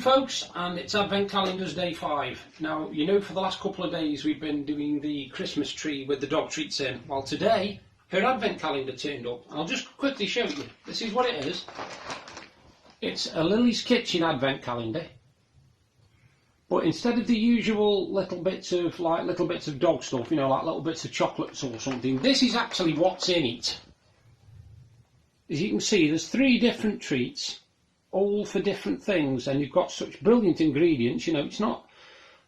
folks, and it's Advent Calendars Day 5. Now, you know, for the last couple of days we've been doing the Christmas tree with the dog treats in. Well, today her Advent calendar turned up. I'll just quickly show you. This is what it is. It's a Lily's Kitchen Advent calendar, but instead of the usual little bits of dog stuff, you know, like little bits of chocolates or something, this is actually what's in it. As you can see, there's 3 different treats, all for different things, and you've got such brilliant ingredients. You know, it's not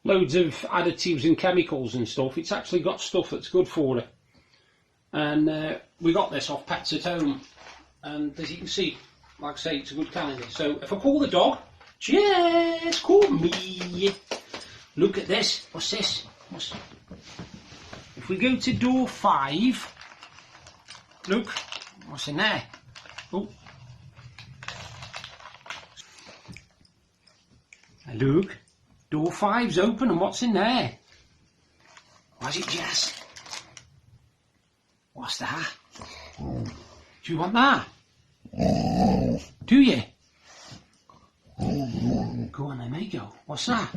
loads of additives and chemicals and stuff. It's actually got stuff that's good for it. And we got this off Pets at Home, and as you can see, like I say, it's a good calendar. So if I call the dog, cheers, call me. Look at this. What's this? If we go to door 5, look, what's in there? Oh. Look, door 5's open, and what's in there? What's it, Jess? What's that? Do you want that? Do you? Go on then, there you go. What's that?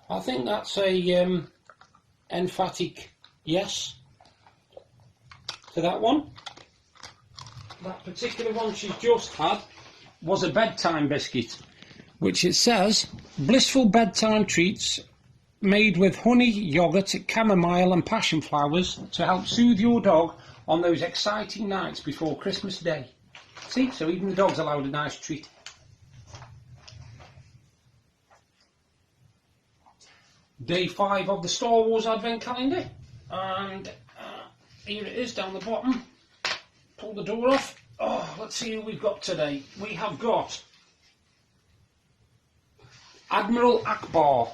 I think that's a emphatic yes to that one. That particular one she's just had was a bedtime biscuit, which it says blissful bedtime treats made with honey, yoghurt, chamomile and passion flowers to help soothe your dog on those exciting nights before Christmas Day. See, so even the dog's allowed a nice treat. Day 5 of the Star Wars Advent Calendar, and here it is down the bottom. Pull the door off. Oh, let's see who we've got today. We have got Admiral Akbar.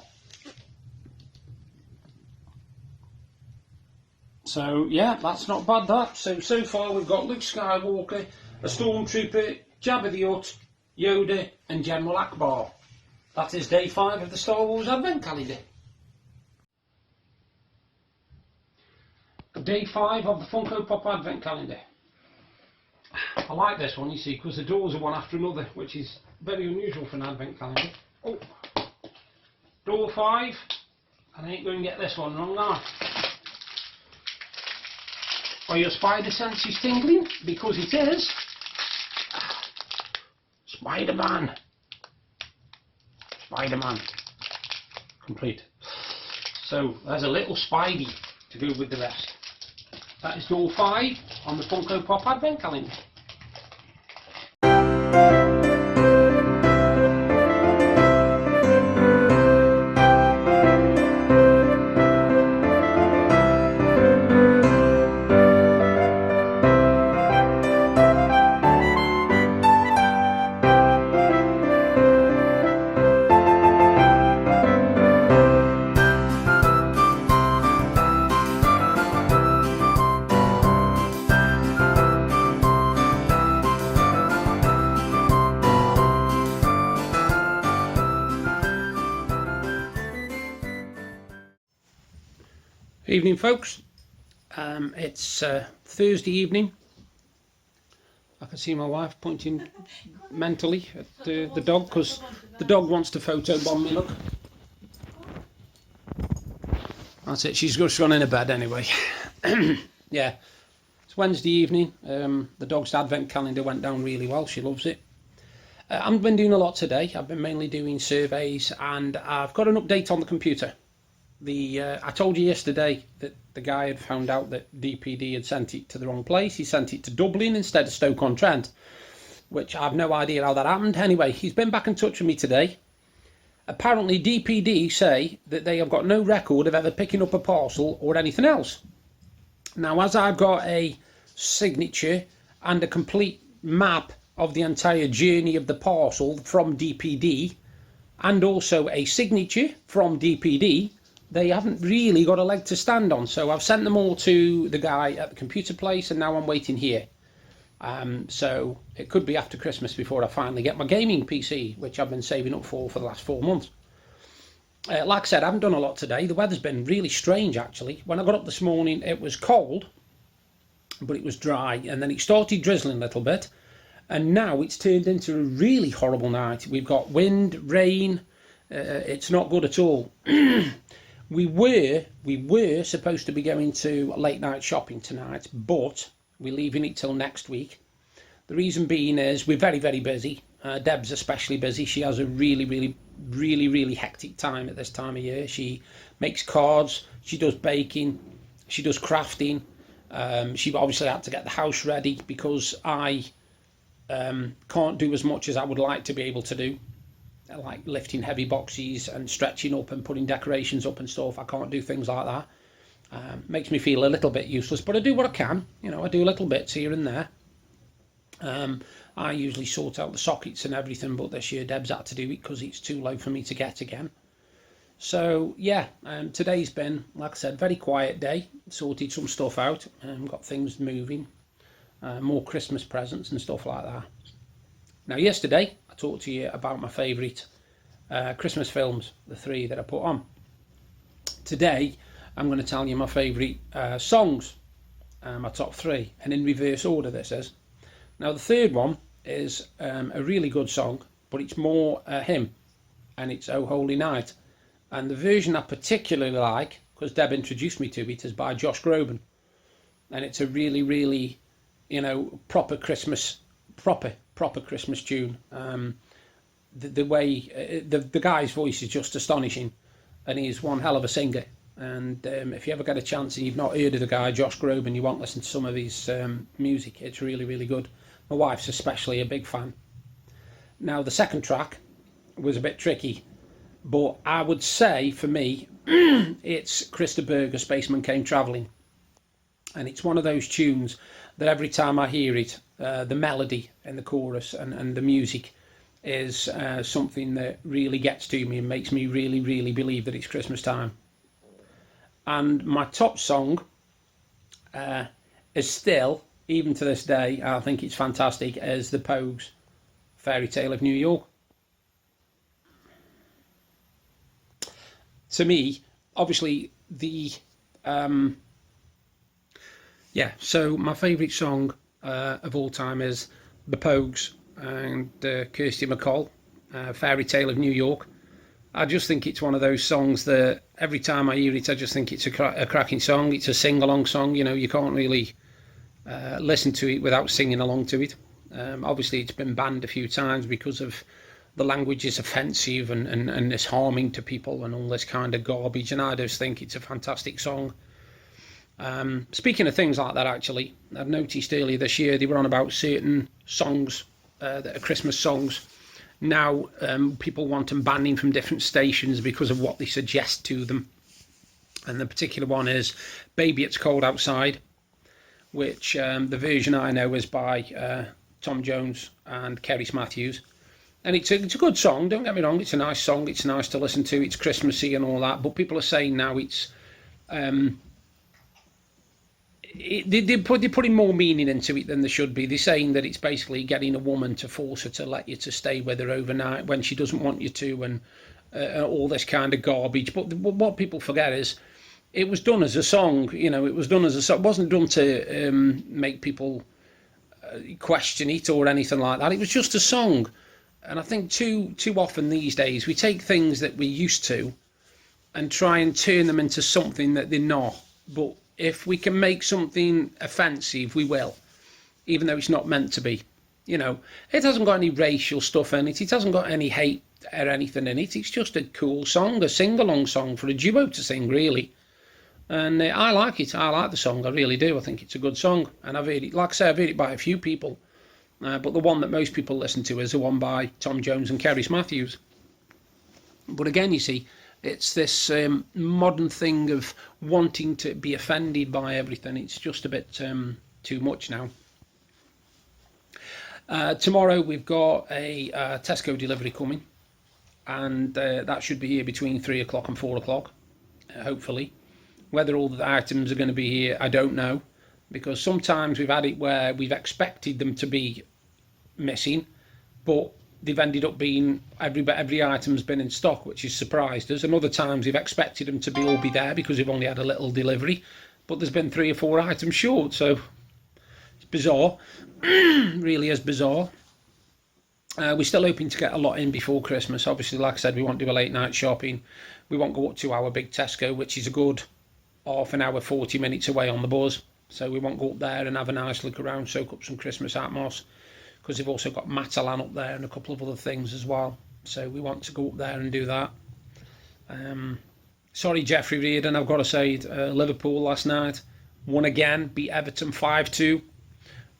So yeah, that's not bad, that. So far we've got Luke Skywalker, a Stormtrooper, Jabba the Hutt, Yoda and General Akbar. That is day 5 of the Star Wars Advent Calendar. Day 5 of the Funko Pop Advent Calendar. I like this one, you see, because the doors are one after another, which is very unusual for an Advent Calendar. Oh, door 5. I ain't going to get this one wrong now. Are your spider senses tingling? Because it is Spider-Man. Spider-Man. Complete. So there's a little Spidey to go with the rest. That is door 5 on the Funko Pop Advent Calendar. Evening, folks. It's Thursday evening. I can see my wife pointing mentally at the dog, because the dog wants to photobomb me. Look, that's it. She's just gone in her bed anyway. Yeah, it's Wednesday evening. The dog's Advent calendar went down really well. She loves it. I haven't been doing a lot today. I've been mainly doing surveys, and I've got an update on the computer. I told you yesterday that the guy had found out that DPD had sent it to the wrong place. He sent it to Dublin instead of Stoke-on-Trent, which I have no idea how that happened. Anyway, he's been back in touch with me today. Apparently DPD say that they have got no record of ever picking up a parcel or anything else. Now, as I've got a signature and a complete map of the entire journey of the parcel from DPD, and also a signature from DPD, they haven't really got a leg to stand on. So I've sent them all to the guy at the computer place, and now I'm waiting here. So it could be after Christmas before I finally get my gaming PC, which I've been saving up for the last 4 months. Like I said, I haven't done a lot today. The weather's been really strange, actually. When I got up this morning, it was cold, but it was dry, and then it started drizzling a little bit, and now it's turned into a really horrible night. We've got wind, rain. It's not good at all. We were supposed to be going to late night shopping tonight, but we're leaving it till next week. The reason being is we're very, very busy. Deb's especially busy. She has a really hectic time at this time of year. She makes cards, she does baking, she does crafting. She obviously had to get the house ready because I can't do as much as I would like to be able to do, like lifting heavy boxes and stretching up and putting decorations up and stuff. I can't do things like that. Makes me feel a little bit useless, but I do what I can. I do little bits here and there. I usually sort out the sockets and everything, but this year Deb's had to do it because it's too low for me to get again. So yeah, today's been, like I said, very quiet day. Sorted some stuff out and got things moving, more Christmas presents and stuff like that. Now yesterday I talked to you about my favourite Christmas films, the 3 that I put on. Today I'm going to tell you my favourite songs, my top 3, and in reverse order this is. Now the third one is a really good song, but it's more a hymn, and it's Oh Holy Night. And the version I particularly like, because Deb introduced me to it, is by Josh Groban. And it's a really, proper Christmas tune. The way, the guy's voice is just astonishing, and he's one hell of a singer. And if you ever get a chance and you've not heard of the guy, Josh Groban, you won't listen to some of his music. It's really good. My wife's especially a big fan. Now the second track was a bit tricky, but I would say for me it's Krista Berger, Spaceman Came Travelling, and it's one of those tunes that every time I hear it, the melody and the chorus and the music is something that really gets to me and makes me really believe that it's Christmas time. And my top song is still, even to this day, I think it's fantastic, is the Pogues' Fairy Tale of New York. To me, obviously, so my favourite song of all time is the Pogues and Kirsty MacColl, Fairy Tale of New York. I just think it's one of those songs that every time I hear it, I just think it's a cracking song. It's a sing-along song. You can't really listen to it without singing along to it. Obviously, it's been banned a few times because of the language is offensive and it's harming to people and all this kind of garbage. And I just think it's a fantastic song. Speaking of things like that, actually, I've noticed earlier this year they were on about certain songs that are Christmas songs. Now people want them banning from different stations because of what they suggest to them. And the particular one is Baby It's Cold Outside, which the version I know is by Tom Jones and Kerry Matthews. And it's a good song, don't get me wrong, it's a nice song, it's nice to listen to, it's Christmassy and all that, but people are saying now it's... they're putting more meaning into it than they should be. They're saying that it's basically getting a woman to force her to let you to stay with her overnight when she doesn't want you to, and all this kind of garbage. But what people forget is it was done as a song. It was done as a song. It wasn't done to make people question it or anything like that. It was just a song. And I think too often these days we take things that we're used to and try and turn them into something that they're not. But if we can make something offensive, we will, even though it's not meant to be. It hasn't got any racial stuff in it. It hasn't got any hate or anything in it. It's just a cool song, a sing-along song for a duo to sing, really. And I like it. I like the song. I really do. I think it's a good song. And I've heard it, like I say, I've heard it by a few people. But the one that most people listen to is the one by Tom Jones and Kerry Matthews. But again, you see, it's this modern thing of wanting to be offended by everything. It's just a bit too much now. Tomorrow we've got a Tesco delivery coming, and that should be here between 3 o'clock and 4 o'clock, hopefully. Whether all the items are going to be here, I don't know, because sometimes we've had it where we've expected them to be missing, but they've ended up being every item's been in stock, which has surprised us. And other times we've expected them to all be there because we've only had a little delivery, but there's been 3 or 4 items short. So bizarre. Really is bizarre. We're still hoping to get a lot in before Christmas. Obviously, like I said, we won't do a late night shopping. We won't go up to our big Tesco, which is a good half an hour, 40 minutes away on the bus. So we won't go up there and have a nice look around, soak up some Christmas atmos, because they've also got Matalan up there and a couple of other things as well. So we want to go up there and do that. Sorry, Jeffrey Reardon, I've got to say, Liverpool last night won again, beat Everton 5-2.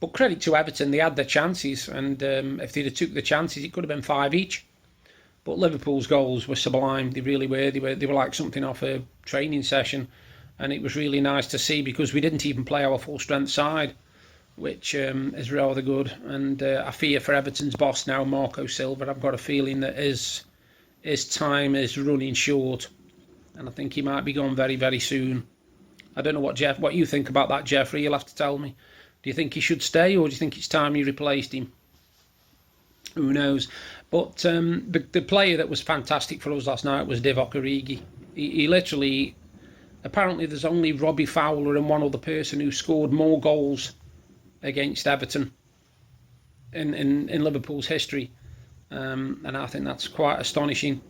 But credit to Everton, they had their chances, and if they'd have took the chances, it could have been 5 each. But Liverpool's goals were sublime. They really were. They were like something off a training session, and it was really nice to see, because we didn't even play our full strength side, which is rather good. And I fear for Everton's boss now, Marco Silva. I've got a feeling that his time is running short, and I think he might be gone very, very soon. I don't know what you think about that, Jeffrey. You'll have to tell me. Do you think he should stay, or do you think it's time you replaced him? Who knows? But the player that was fantastic for us last night was Divock Origi. He literally, apparently there's only Robbie Fowler and one other person who scored more goals against Everton in Liverpool's history. And I think that's quite astonishing.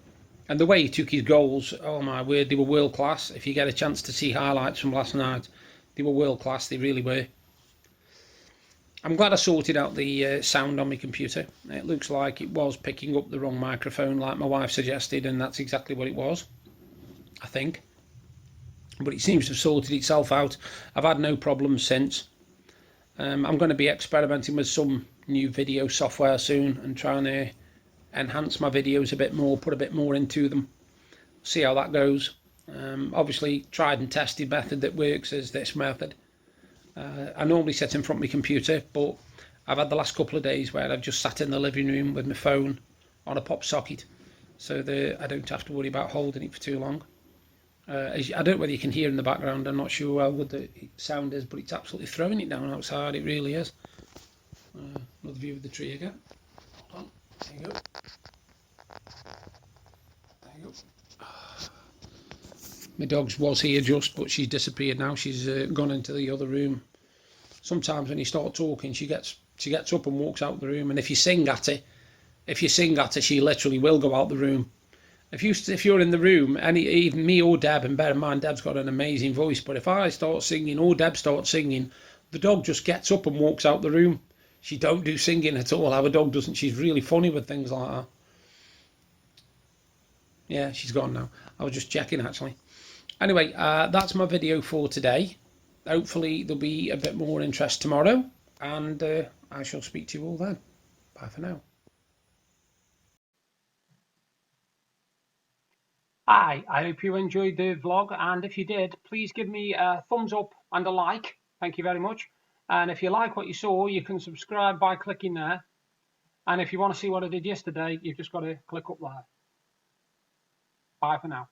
And the way he took his goals, oh my word, they were world class. If you get a chance to see highlights from last night, they were world class, they really were. I'm glad I sorted out the sound on my computer. It looks like it was picking up the wrong microphone, like my wife suggested, and that's exactly what it was, I think. But it seems to have sorted itself out. I've had no problems since. I'm going to be experimenting with some new video software soon and trying to enhance my videos a bit more, put a bit more into them, see how that goes. Obviously, tried and tested method that works is this method. I normally sit in front of my computer, but I've had the last couple of days where I've just sat in the living room with my phone on a pop socket, so I don't have to worry about holding it for too long. I don't know whether you can hear in the background. I'm not sure how good the sound is, but it's absolutely throwing it down outside. It really is. Another view of the tree again. Hold on. There you go. There you go. My dog was here just, but she's disappeared now. She's gone into the other room. Sometimes when you start talking, she gets up and walks out the room. And if you sing at her, she literally will go out the room. If you're in the room, even me or Deb, and bear in mind Deb's got an amazing voice, but if I start singing or Deb starts singing, the dog just gets up and walks out the room. She don't do singing at all. Our dog doesn't. She's really funny with things like that. Yeah, she's gone now. I was just checking actually. Anyway, that's my video for today. Hopefully there'll be a bit more interest tomorrow, and I shall speak to you all then. Bye for now. Hi, I hope you enjoyed the vlog, and if you did, please give me a thumbs up and a like. Thank you very much. And if you like what you saw, you can subscribe by clicking there. And if you want to see what I did yesterday, you've just got to click up there. Bye for now.